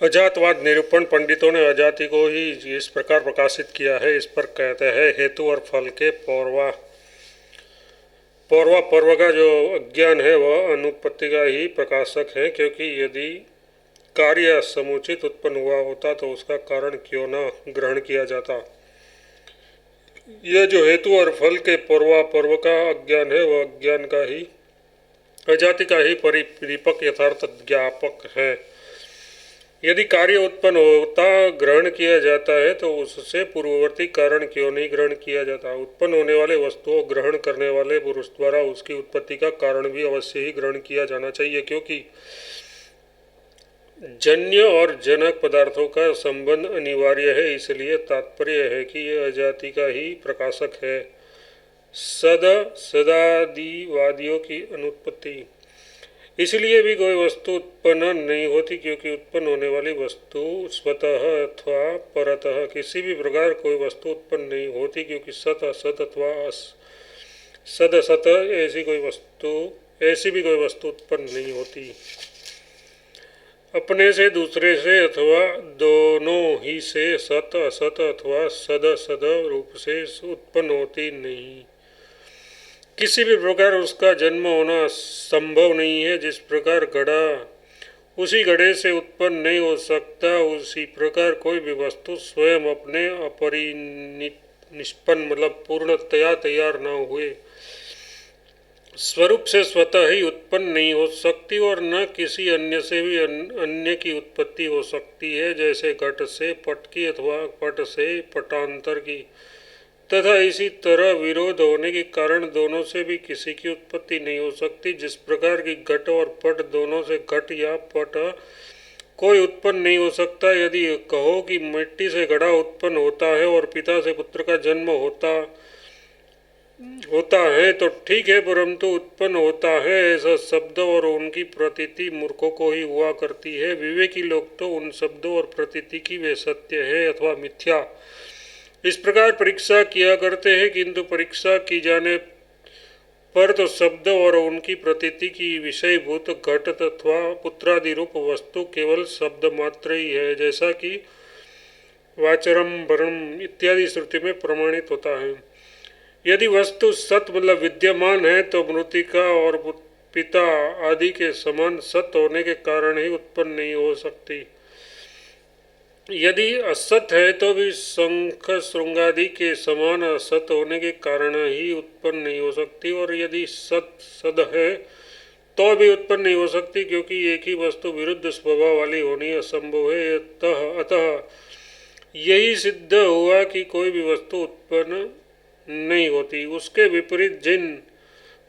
अजातवाद निरूपण पंडितों ने अजाति को ही इस प्रकार प्रकाशित किया है। इस पर कहते हैं, हेतु और फल के पर्व का जो अज्ञान है वह अनुत्पत्ति का ही प्रकाशक है, क्योंकि यदि कार्य समुचित उत्पन्न हुआ होता तो उसका कारण क्यों न ग्रहण किया जाता। यह जो हेतु और फल के पर्व का अज्ञान है वह अज्ञान का ही, अजाति का ही परिपक यथार्थ ज्ञापक है। यदि कार्य उत्पन्न होता ग्रहण किया जाता है तो उससे पूर्ववर्ती कारण क्यों नहीं ग्रहण किया जाता। उत्पन्न होने वाले वस्तुओं ग्रहण करने वाले पुरुष द्वारा उसकी उत्पत्ति का कारण भी अवश्य ही ग्रहण किया जाना चाहिए, क्योंकि जन्य और जनक पदार्थों का संबंध अनिवार्य है। इसलिए तात्पर्य है कि यह अजाति का ही प्रकाशक है। सदादिवादियों की अनुत्पत्ति। इसलिए भी कोई वस्तु उत्पन्न नहीं होती, क्योंकि उत्पन्न होने वाली वस्तु स्वतः अथवा परतः किसी भी प्रकार कोई वस्तु उत्पन्न नहीं होती, क्योंकि सत असत अथवा सद असत ऐसी भी कोई वस्तु उत्पन्न नहीं होती। अपने से, दूसरे से अथवा दोनों ही से सत असत अथवा सद असद रूप से उत्पन्न होती नहीं। किसी भी प्रकार उसका जन्म होना संभव नहीं है। जिस प्रकार घड़ा उसी घड़े से उत्पन्न नहीं हो सकता, उसी प्रकार कोई भी वस्तु स्वयं अपने अपरिनिष्पन्न मतलब पूर्णतया तैयार न हुए स्वरूप से स्वतः ही उत्पन्न नहीं हो सकती, और न किसी अन्य से भी अन्य की उत्पत्ति हो सकती है, जैसे घट से पट की अथवा पट से पटांतर की। तथा इसी तरह विरोध होने के कारण दोनों से भी किसी की उत्पत्ति नहीं हो सकती। जिस प्रकार की घट और पट दोनों से घट या पट कोई उत्पन्न नहीं हो सकता। यदि कहो कि मिट्टी से घड़ा उत्पन्न होता है और पिता से पुत्र का जन्म होता है तो ठीक है, परंतु उत्पन्न होता है ऐसा शब्द और उनकी प्रतीति मूर्खों को ही हुआ करती है। विवेकी लोग तो उन शब्दों और प्रतीति की वे सत्य है अथवा मिथ्या इस प्रकार परीक्षा किया करते हैं, किंतु परीक्षा की जाने पर तो शब्द और उनकी प्रतीति की विषयभूत घट अथवा पुत्रादि रूप वस्तु केवल शब्द मात्र ही है, जैसा कि वाचरम वरम इत्यादि श्रुति में प्रमाणित होता है। यदि वस्तु सत मतलब विद्यमान है तो मृतिका और पिता आदि के समान सत होने के कारण ही उत्पन्न नहीं हो सकती। यदि असत है तो भी शंख श्रृंगादि के समान असत होने के कारण ही उत्पन्न नहीं हो सकती, और यदि सद है तो भी उत्पन्न नहीं हो सकती, क्योंकि एक ही वस्तु विरुद्ध स्वभाव वाली होनी असंभव है। अतः यही सिद्ध हुआ कि कोई भी वस्तु उत्पन्न नहीं होती। उसके विपरीत जिन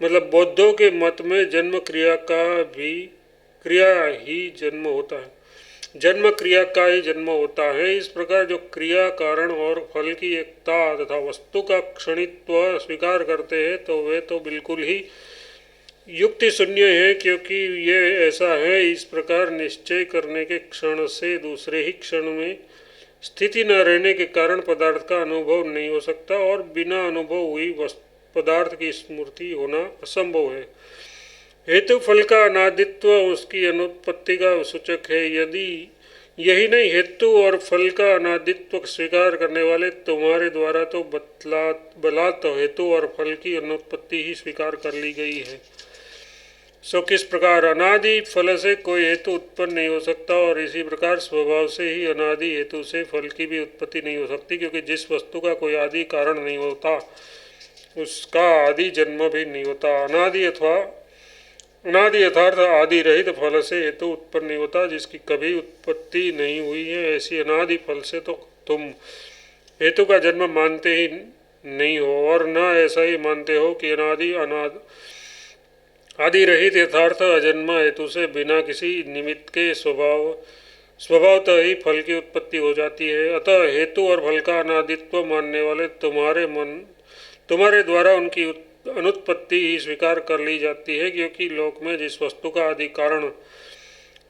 मतलब बौद्धों के मत में जन्म क्रिया ही जन्म होता है, जन्म क्रिया का ही जन्म होता है। इस प्रकार जो क्रिया कारण और फल की एकता तथा वस्तु का क्षणित्व स्वीकार करते हैं तो वे तो बिल्कुल ही युक्ति शून्य है, क्योंकि ये ऐसा है। इस प्रकार निश्चय करने के क्षण से दूसरे ही क्षण में स्थिति न रहने के कारण पदार्थ का अनुभव नहीं हो सकता, और बिना अनुभव हुई पदार्थ की स्मृति होना असंभव है। हेतु फल का अनादित्व उसकी अनुत्पत्ति का सूचक है। यदि यही नहीं, हेतु और फल का अनादित्व स्वीकार करने वाले तुम्हारे द्वारा तो बलात् हेतु और फल की अनुत्पत्ति ही स्वीकार कर ली गई है। सो किस प्रकार अनादि फल से कोई हेतु उत्पन्न नहीं हो सकता, और इसी प्रकार स्वभाव से ही अनादि हेतु से फल की भी उत्पत्ति नहीं हो सकती, क्योंकि जिस वस्तु का कोई आदि कारण नहीं होता उसका आदि जन्म भी नहीं होता। अनादि यथार्थ आदि रहित फल से हेतु उत्पन्न नहीं होता, जिसकी कभी उत्पत्ति नहीं हुई है। ऐसी अनादि फल से तो तुम हेतु का जन्म मानते ही नहीं हो, और न ऐसा ही मानते हो कि आदि रहित यथार्थ अजन्म हेतु से बिना किसी निमित्त के स्वभावतः ही फल की उत्पत्ति हो जाती है। अतः हेतु और फल का अनादित्व मानने वाले तुम्हारे द्वारा उनकी अनुत्पत्ति ही स्वीकार कर ली जाती है, क्योंकि लोक में जिस वस्तु का आदि कारण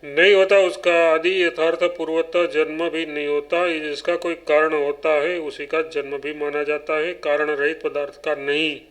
नहीं होता उसका आदि यथार्थ पूर्वतः जन्म भी नहीं होता। जिसका कोई कारण होता है उसी का जन्म भी माना जाता है, कारण रहित पदार्थ का नहीं।